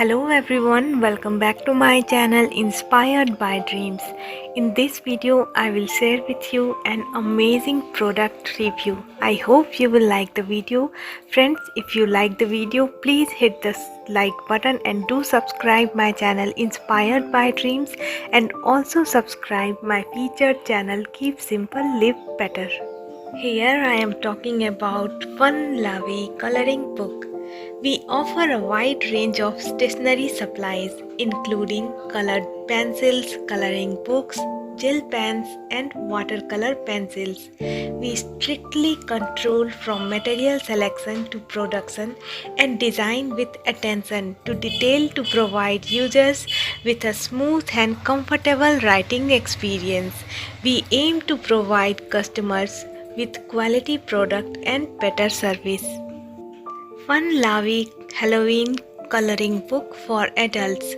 Hello everyone, welcome back to my channel Inspired by Dreams. In this video, I will share with you an amazing product review. I hope you will like the video. Friends, if you like the video, please hit the like button and do subscribe my channel Inspired by Dreams, and also subscribe my featured channel Keep Simple Live Better. Here I am talking about Fun Lovey coloring book. We offer a wide range of stationery supplies including colored pencils, coloring books, gel pens and watercolor pencils. We strictly control from material selection to production and design with attention to detail to provide users with a smooth and comfortable writing experience. We aim to provide customers with quality product and better service. Fun Lovey Halloween coloring book for adults.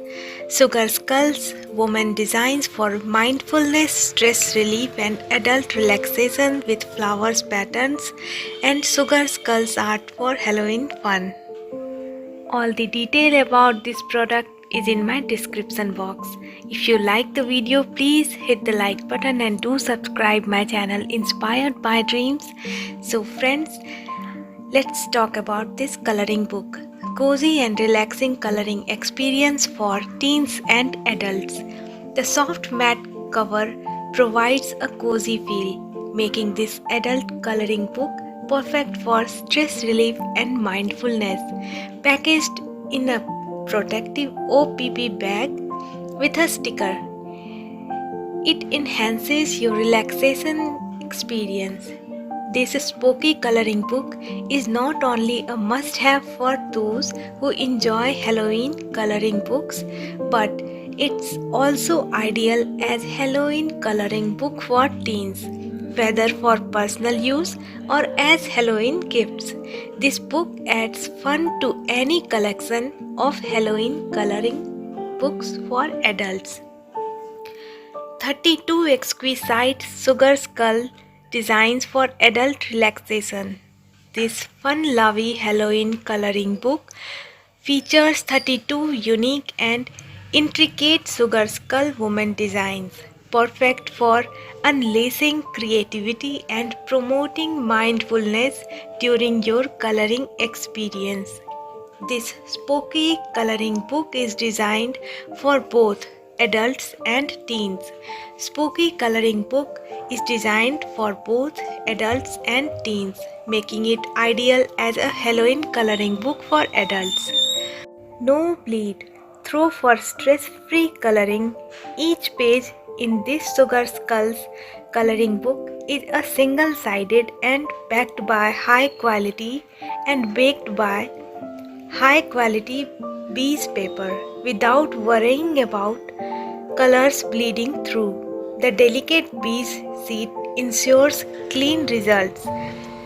Sugar Skulls Woman Designs for mindfulness, stress relief and adult relaxation with flowers patterns, and Sugar Skulls art for Halloween fun. All the detail about this product is in my description box. If you like the video, please hit the like button and do subscribe my channel Inspired by Dreams. So friends, let's talk about this coloring book. Cozy and relaxing coloring experience for teens and adults. The soft matte cover provides a cozy feel, making this adult coloring book perfect for stress relief and mindfulness. Packaged in a protective OPP bag with a sticker, it enhances your relaxation experience. This spooky coloring book is not only a must-have for those who enjoy Halloween coloring books, but it's also ideal as Halloween coloring book for teens, whether for personal use or as Halloween gifts. This book adds fun to any collection of Halloween coloring books for adults. 32 exquisite sugar skull designs for adult relaxation. This Fun Lovey Halloween coloring book features 32 unique and intricate sugar skull woman designs, perfect for unleashing creativity and promoting mindfulness during your coloring experience. This spooky coloring book is designed for both adults and teens. Spooky coloring book is designed for both adults and teens, making it ideal as a Halloween coloring book for adults. No bleed through for stress-free coloring. Each page in this Sugar Skulls coloring book is a single-sided and backed by high quality bees paper without worrying about colors bleeding through. The delicate bees sheet ensures clean results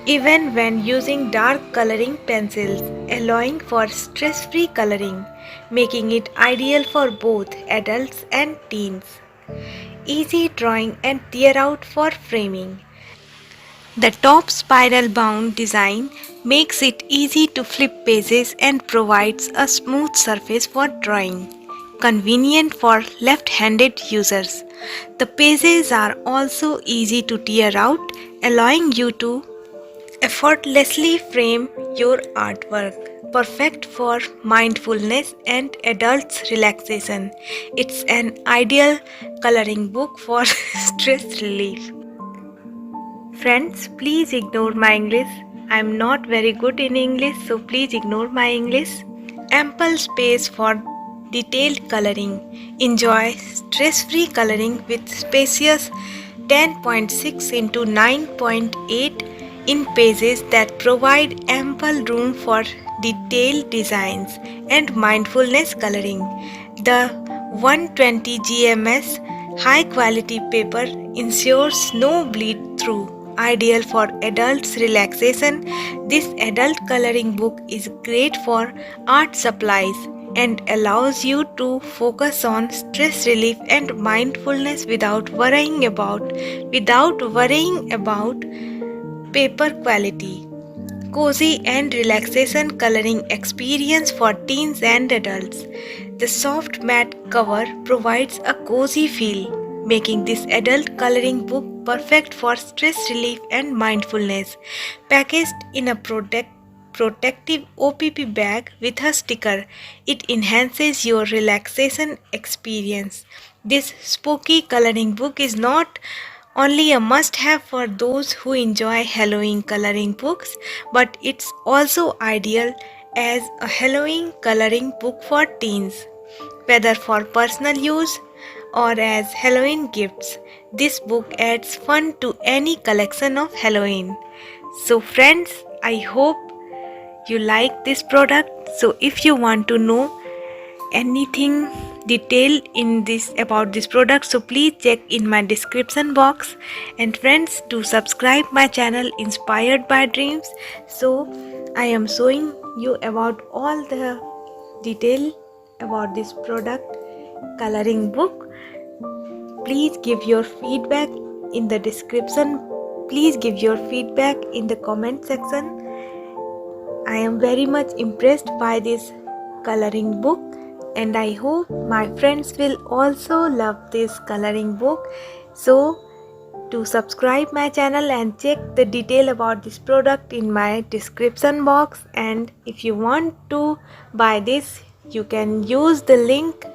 even when using dark coloring pencils, allowing for stress-free coloring, making it ideal for both adults and teens. Easy drawing and tear out for framing. The top spiral bound design makes it easy to flip pages and provides a smooth surface for drawing, convenient for left-handed users. The pages are also easy to tear out, allowing you to effortlessly frame your artwork, perfect for mindfulness and adults relaxation. It's an ideal coloring book for stress relief. Friends, please ignore my English. I'm not very good in English, so please ignore my English. Ample space for detailed coloring. Enjoy stress-free coloring with spacious 10.6 into 9.8 in pages that provide ample room for detailed designs and mindfulness coloring. The 120 GMS high quality paper ensures no bleed through. Ideal for adults relaxation, this adult coloring book is great for art supplies and allows you to focus on stress relief and mindfulness without worrying about paper quality. cozy and relaxation coloring experience for teens and adults. The soft matte cover provides a cozy feel, making this adult coloring book perfect for stress relief and mindfulness. Packaged in a protective OPP bag with a sticker, it enhances your relaxation experience. This spooky coloring book is not only a must have for those who enjoy Halloween coloring books, but it's also ideal as a Halloween coloring book for teens. Whether for personal use or as Halloween gifts, this book adds fun to any collection of Halloween. So, friends, I hope you like this product. So, if you want to know anything detailed in this about this product, so please check in my description box. And friends, do subscribe my channel Inspired by Dreams. So I am showing you about all the detail about this product coloring book. Please give your feedback in the description. Please give your feedback in the comment section. I am very much impressed by this coloring book, and I hope my friends will also love this coloring book. So to subscribe my channel and check the detail about this product in my description box. And if you want to buy this, you can use the link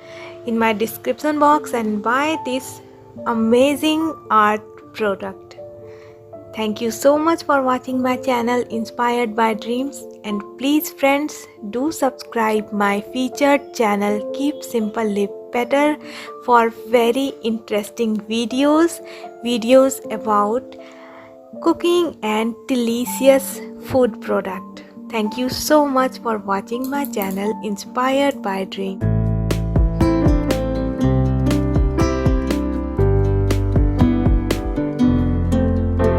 in my description box and buy this amazing art product. Thank you so much for watching my channel Inspired by Dreams, and please friends, do subscribe my featured channel Keep Simple Live Better for very interesting videos about cooking and delicious food product. Thank you so much for watching my channel Inspired by Dreams.